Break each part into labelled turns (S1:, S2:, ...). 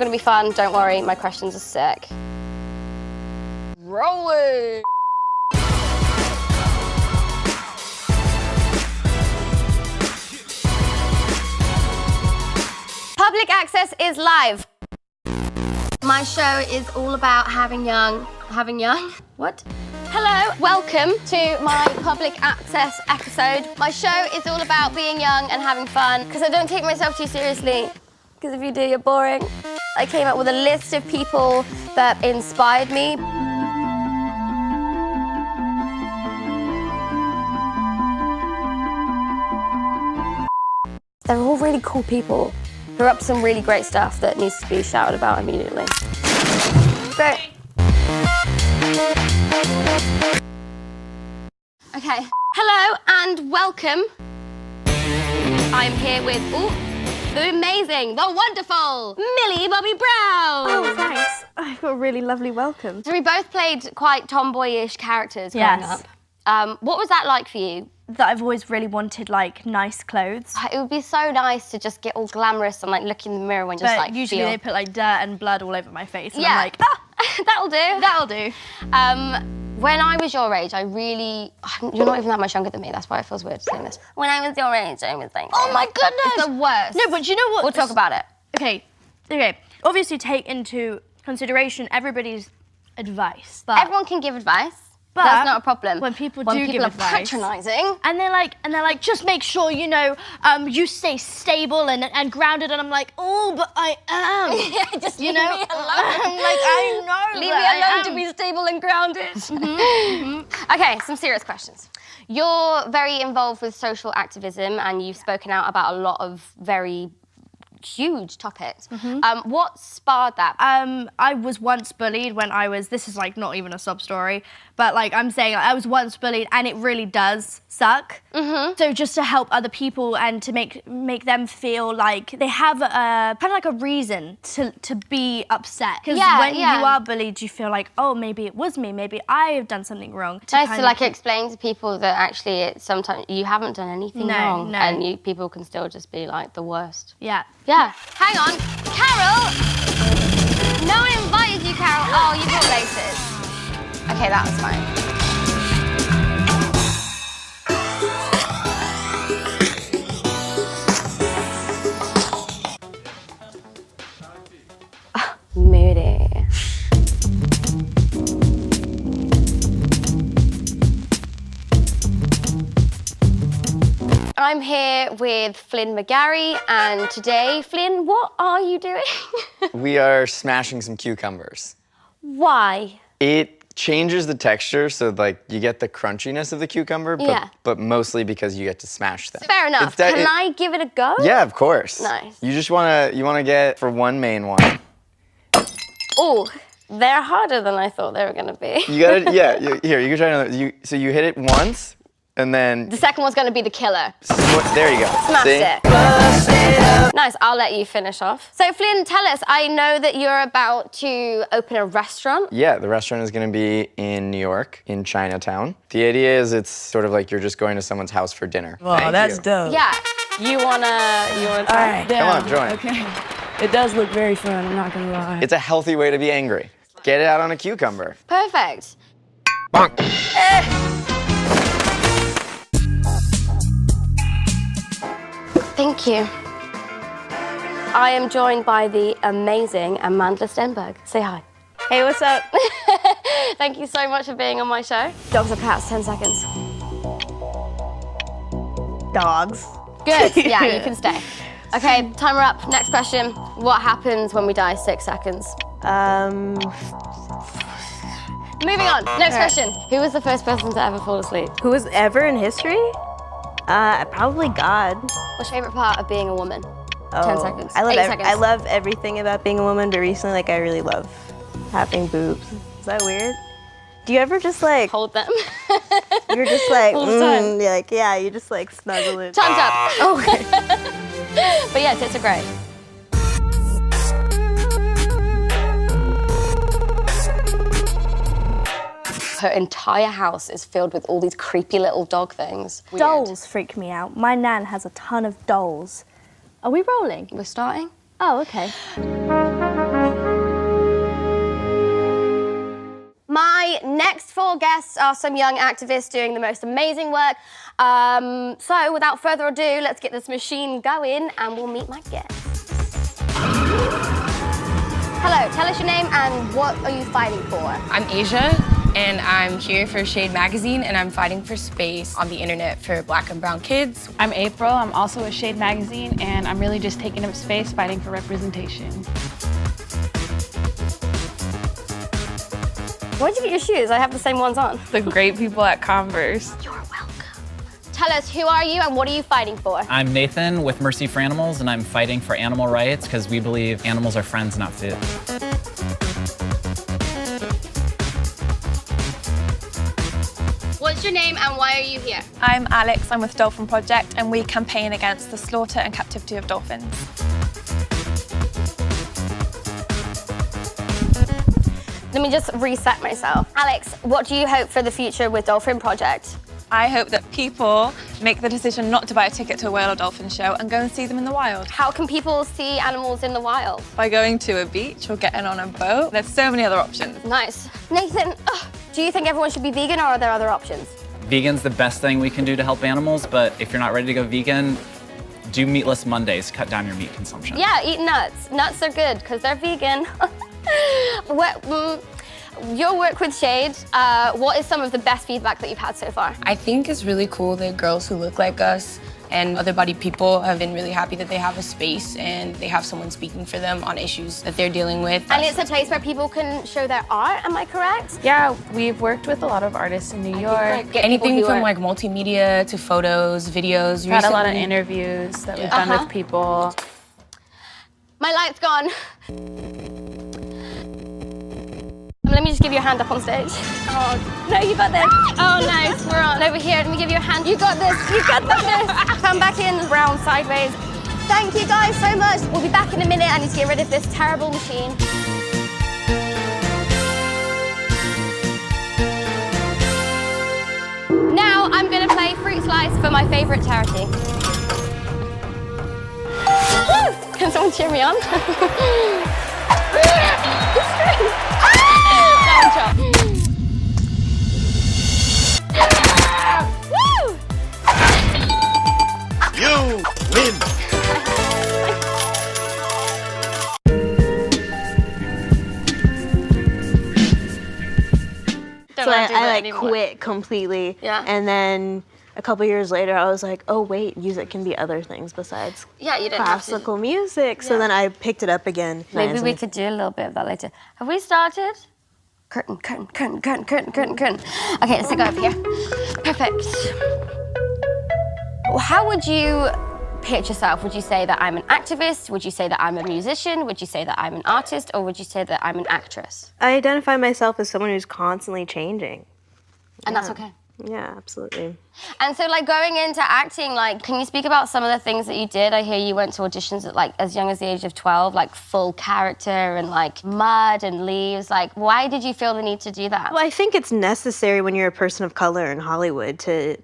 S1: gonna be fun, don't worry, my questions are sick. Rolling! Public Access is live. My show is all about having young. What? Hello, welcome to my Public Access episode. My show is all about being young and having fun, because I don't take myself too seriously, because if you do, you're boring. I came up with a list of people that inspired me. They're all really cool people who are up to some really great stuff that needs to be shouted about immediately. So, okay, hello and welcome. I'm here with, the amazing, the wonderful Millie Bobby Brown.
S2: Oh, thanks. I got a really lovely welcome.
S1: So we both played quite tomboyish characters growing up. What was that like for you?
S2: That I've always really wanted, like, nice clothes.
S1: It would be so nice to just get all glamorous and, like, look in the mirror and just, like,
S2: usually they put, like, dirt and blood all over my face. And
S1: yeah.
S2: I'm like,
S1: that'll do.
S2: That'll do.
S1: When I was your age, you're not even that much younger than me, that's why it feels weird saying this. When I was your age, I was like,
S2: oh my goodness!
S1: It's the worst.
S2: No, but you know what?
S1: We'll talk about it.
S2: Okay. Obviously take into consideration everybody's advice. But
S1: everyone can give advice. But that's not a problem.
S2: When people give advice,
S1: when people are patronising,
S2: and they're like, just make sure you know, you stay stable and grounded. And I'm like, oh, but I am.
S1: Yeah, just
S2: you
S1: leave
S2: know,
S1: me alone.
S2: I'm like, I know.
S1: Leave me alone to be stable and grounded. Okay, some serious questions. You're very involved with social activism, and you've spoken out about a lot of very huge topics. What sparred that?
S2: I was once bullied when I was, this is like not even a sub story, but like I'm saying, I was once bullied and it really does suck. So just to help other people and to make them feel like they have a kind of like a reason to be upset. Because when you are bullied, you feel like, oh, maybe it was me, maybe I have done something wrong.
S1: Nice to like explain to people that actually it's sometimes you haven't done anything wrong, and people can still just be like the worst.
S2: Yeah.
S1: Yeah. Hang on, Carol. No one invited you, Carol. Oh, you bought laces. Okay, that was fine. Moody. I'm here with Flynn McGarry, and today, Flynn, what are you doing?
S3: We are smashing some cucumbers.
S1: Why?
S3: It changes the texture, so like you get the crunchiness of the cucumber, but mostly because you get to smash them.
S1: Fair enough. Can I give it a go?
S3: Yeah, of course.
S1: Nice.
S3: You just wanna get for one main one.
S1: Oh, they're harder than I thought they were gonna be.
S3: You gotta, here, you can try another. So you hit it once, and then...
S1: The second one's gonna be the killer.
S3: There you go.
S1: Smash it. Nice, I'll let you finish off. So Flynn, tell us, I know that you're about to open a restaurant.
S3: Yeah, the restaurant is gonna be in New York, in Chinatown. The idea is it's sort of like you're just going to someone's house for dinner.
S4: Oh, that's dope.
S1: Yeah, you wanna
S4: All right.
S3: Come on, join.
S4: Okay. It does look very fun, I'm not gonna lie.
S3: It's a healthy way to be angry. Get it out on a cucumber.
S1: Perfect.
S3: Bonk.
S1: Thank you. I am joined by the amazing Amanda Stenberg. Say hi.
S2: Hey, what's up?
S1: Thank you so much for being on my show. Dogs or cats, 10 seconds.
S2: Dogs.
S1: Good, yeah, you can stay. Okay, timer up. Next question. What happens when we die? 6 seconds. Moving on. Next question. Who was the first person to ever fall asleep?
S5: Who was ever in history? Probably God.
S1: What's your favorite part of being a woman? 10 seconds.
S5: I love
S1: 8 seconds.
S5: I love everything about being a woman, but recently, like, I really love having boobs. Is that weird? Do you ever just like
S1: hold them?
S5: You're just like,
S1: all the time.
S5: you're like, yeah, you just like snuggle it.
S1: Time's up. Okay. But yeah, tits are great. Her entire house is filled with all these creepy little dog things. Weird.
S2: Dolls freak me out. My nan has a ton of dolls. Are we rolling?
S1: We're starting?
S2: Oh, okay.
S1: beautiful guests are some young activists doing the most amazing work. So without further ado, let's get this machine going and we'll meet my guests. Hello, tell us your name and what are you fighting for?
S6: I'm Asia, and I'm here for Shade Magazine, and I'm fighting for space on the internet for Black and brown kids.
S7: I'm April, I'm also with Shade Magazine, and I'm really just taking up space, fighting for representation.
S1: Where'd you get your shoes? I have the same ones on.
S7: The great people at Converse.
S1: You're welcome. Tell us, who are you and what are you fighting for?
S8: I'm Nathan with Mercy for Animals, and I'm fighting for animal rights because we believe animals are friends, not food.
S1: What's your name and why are you here?
S9: I'm Alex, I'm with Dolphin Project, and we campaign against the slaughter and captivity of dolphins.
S1: Let me just reset myself. Alex, what do you hope for the future with Dolphin Project?
S9: I hope that people make the decision not to buy a ticket to a whale or dolphin show and go and see them in the wild.
S1: How can people see animals in the wild?
S9: By going to a beach or getting on a boat. There's so many other options.
S1: Nice. Nathan, do you think everyone should be vegan or are there other options?
S8: Vegan's the best thing we can do to help animals, but if you're not ready to go vegan, do meatless Mondays, cut down your meat consumption.
S1: Yeah, eat nuts. Nuts are good because they're vegan. Your work with Shade, what is some of the best feedback that you've had so far?
S6: I think it's really cool that girls who look like us and other-bodied people have been really happy that they have a space and they have someone speaking for them on issues that they're dealing with.
S1: And it's a place where people can show their art, am I correct?
S7: Yeah, we've worked with a lot of artists in New York.
S6: Anything from like multimedia to photos, videos.
S7: We've had a lot of interviews that we've done with people.
S1: My light's gone. Let me just give you a hand up on stage. Oh, no, you got this. Oh, nice, we're on. Over here, let me give you a hand. You got this, you got this. Come back in, round, sideways. Thank you guys so much. We'll be back in a minute. I need to get rid of this terrible machine. Now, I'm gonna play Fruit Slice for my favorite charity. Woo! Can someone cheer me on? Woo!
S10: You win!
S5: So I quit completely.
S1: Yeah.
S5: And then a couple years later, I was like, oh wait, music can be other things besides
S1: Yeah, you didn't
S5: classical music. So then I picked it up again.
S1: Maybe we could do a little bit of that later. Have we started? Curtain, curtain, curtain, curtain, curtain, curtain, curtain. Okay, let's go over here. Perfect. How would you pitch yourself? Would you say that I'm an activist? Would you say that I'm a musician? Would you say that I'm an artist? Or would you say that I'm an actress?
S5: I identify myself as someone who's constantly changing.
S1: And that's okay.
S5: Yeah, absolutely.
S1: And so, like, going into acting, like, can you speak about some of the things that you did? I hear you went to auditions at, like, as young as the age of 12, like, full character and, like, mud and leaves. Like, why did you feel the need to do that?
S5: Well, I think it's necessary when you're a person of color in Hollywood to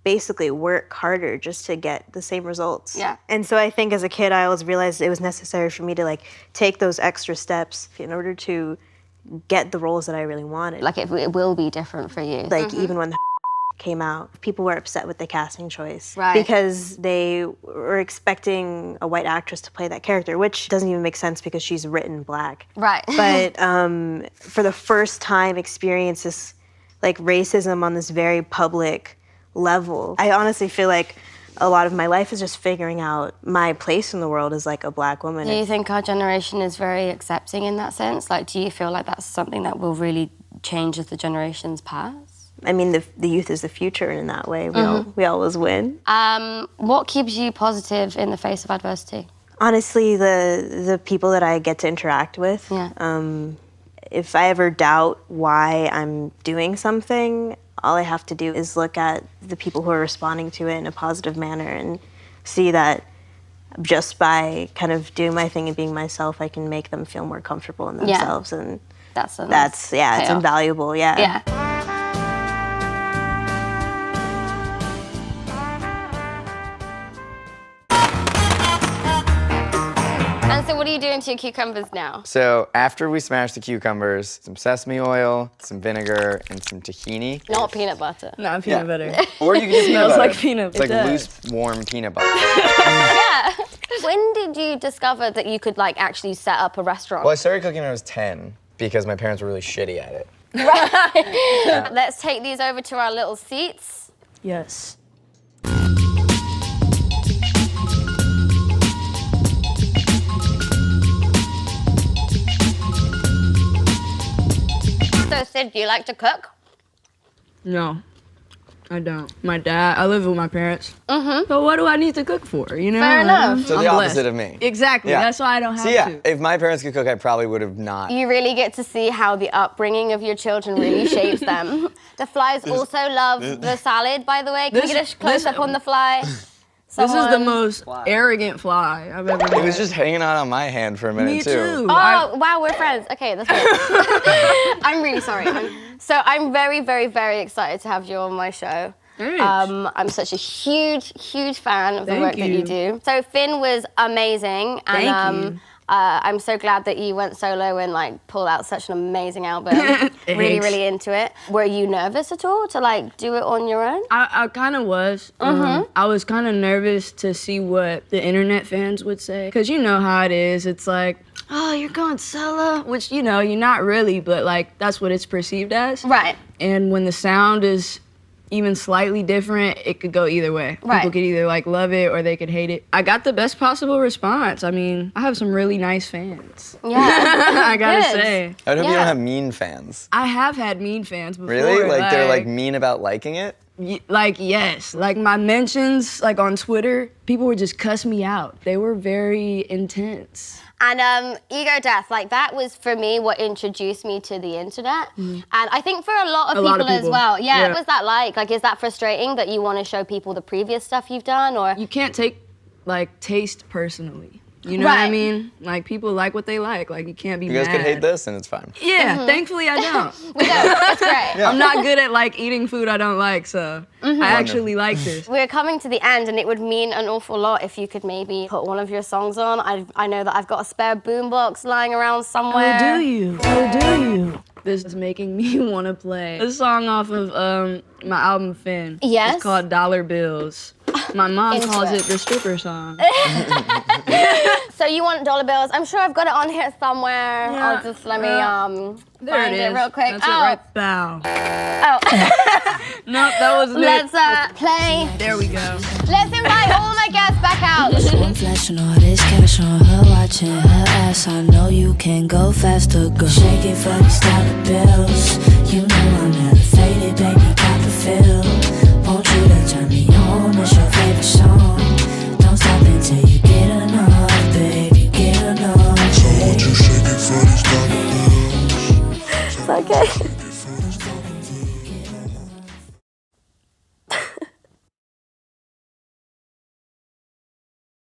S5: basically work harder just to get the same results.
S1: Yeah.
S5: And so I think as a kid, I always realized it was necessary for me to, like, take those extra steps in order to get the roles that I really wanted.
S1: Like, it will be different for you.
S5: Like, even when the came out, people were upset with the casting choice.
S1: Right.
S5: Because they were expecting a white actress to play that character, which doesn't even make sense because she's written black.
S1: Right.
S5: But for the first time experience this, like, racism on this very public level. I honestly feel like a lot of my life is just figuring out my place in the world as, like, a black woman.
S1: Do you think our generation is very accepting in that sense? Like, do you feel like that's something that will really change as the generations pass?
S5: I mean, the youth is the future in that way. We always win.
S1: What keeps you positive in the face of adversity?
S5: Honestly, the people that I get to interact with.
S1: Yeah.
S5: If I ever doubt why I'm doing something, all I have to do is look at the people who are responding to it in a positive manner and see that just by kind of doing my thing and being myself, I can make them feel more comfortable in themselves. Yeah. And
S1: that's
S5: it's invaluable. Yeah.
S1: Yeah. And so what are you doing to your cucumbers now?
S3: So after we smash the cucumbers, some sesame oil, some vinegar, and some tahini.
S1: Not peanut butter.
S4: Not peanut butter.
S3: Or you can use peanut
S4: Smells
S3: butter.
S4: like peanut
S3: It's like
S4: butter.
S3: loose, warm peanut butter.
S1: Yeah. When did you discover that you could like actually set up a restaurant?
S3: Well, I started cooking when I was 10 because my parents were really shitty at it.
S1: Right. Let's take these over to our little seats.
S4: Yes.
S1: So Sid, do you like to cook?
S4: No, I don't. I live with my parents. So what do I need to cook for, you know?
S1: Fair enough.
S3: So
S4: I'm
S3: the
S4: blessed.
S3: opposite of me.
S4: Exactly,
S3: Yeah.
S4: that's why I don't have
S3: So yeah,
S4: to.
S3: if my parents could cook, I probably would have not.
S1: You really get to see how the upbringing of your children really shapes them. The flies also love the salad, by the way. Can we get a close-up on the fly?
S4: This is the most arrogant fly I've ever met.
S3: It was just hanging out on my hand for a minute
S4: Me too.
S1: Oh, wow, we're friends. Okay, that's good. I'm really sorry. I'm very, very, very excited to have you on my show.
S4: Thanks.
S1: I'm such a huge, huge fan of the work that you do. So Finn was amazing, and
S4: Thank you.
S1: I'm so glad that you went solo and like pulled out such an amazing album. Really, really into it. Were you nervous at all to like do it on your own?
S4: I kind of was. I was kind of nervous to see what the internet fans would say. Because you know how it is. It's like, oh, you're going solo? Which, you know, you're not really, but like that's what it's perceived as.
S1: Right.
S4: And when the sound is even slightly different, it could go either way.
S1: Right.
S4: People could either like love it or they could hate it. I got the best possible response. I mean, I have some really nice fans.
S1: Yeah.
S4: I gotta
S1: Good.
S4: say.
S3: I hope you
S1: Yeah.
S3: don't have mean fans.
S4: I have had mean fans before.
S3: Really? Like they're like mean about liking it?
S4: Like, yes. Like my mentions, like on Twitter, people would just cuss me out. They were very intense.
S1: And Ego Death, like that was for me what introduced me to the internet. And I think for a lot of people as well. Yeah, what was that like? Like, is that frustrating that you want to show people the previous stuff you've done, or?
S4: You can't take like taste personally. You know what I mean? Like people like what they like. Like you can't be
S3: You guys
S4: mad.
S3: could hate this and it's fine.
S4: Yeah, thankfully I don't.
S1: We don't. That's great.
S4: I'm not good at like eating food I don't like, so I actually like this.
S1: We're coming to the end, and it would mean an awful lot if you could maybe put one of your songs on. I know that I've got a spare boombox lying around somewhere.
S4: Oh, do you? Oh, do you? This is making me want to play a song off of my album Finn.
S1: Yes?
S4: It's called Dollar Bills. My mom
S1: Into
S4: calls
S1: it.
S4: it the stripper song.
S1: So you want dollar bills? I'm sure I've got it on here somewhere.
S4: Yeah.
S1: I'll just let me
S4: There
S1: find
S4: it
S1: it
S4: is.
S1: real quick.
S4: That's it right. Bow.
S1: Oh.
S4: Nope, that wasn't
S1: Let's
S4: it.
S1: play.
S4: There we go.
S1: Let's invite all my guests back out.
S10: One flashing all this cash on her, watching her ass. I know you can go faster, girl. Shake it for these dollar bills. You know I'm elevated, baby, got the feel. Want you to turn me on, it's your favorite song. Don't stop until you get enough, baby, get enough.
S11: So won't you shake it for these dollar bills?
S1: It's okay.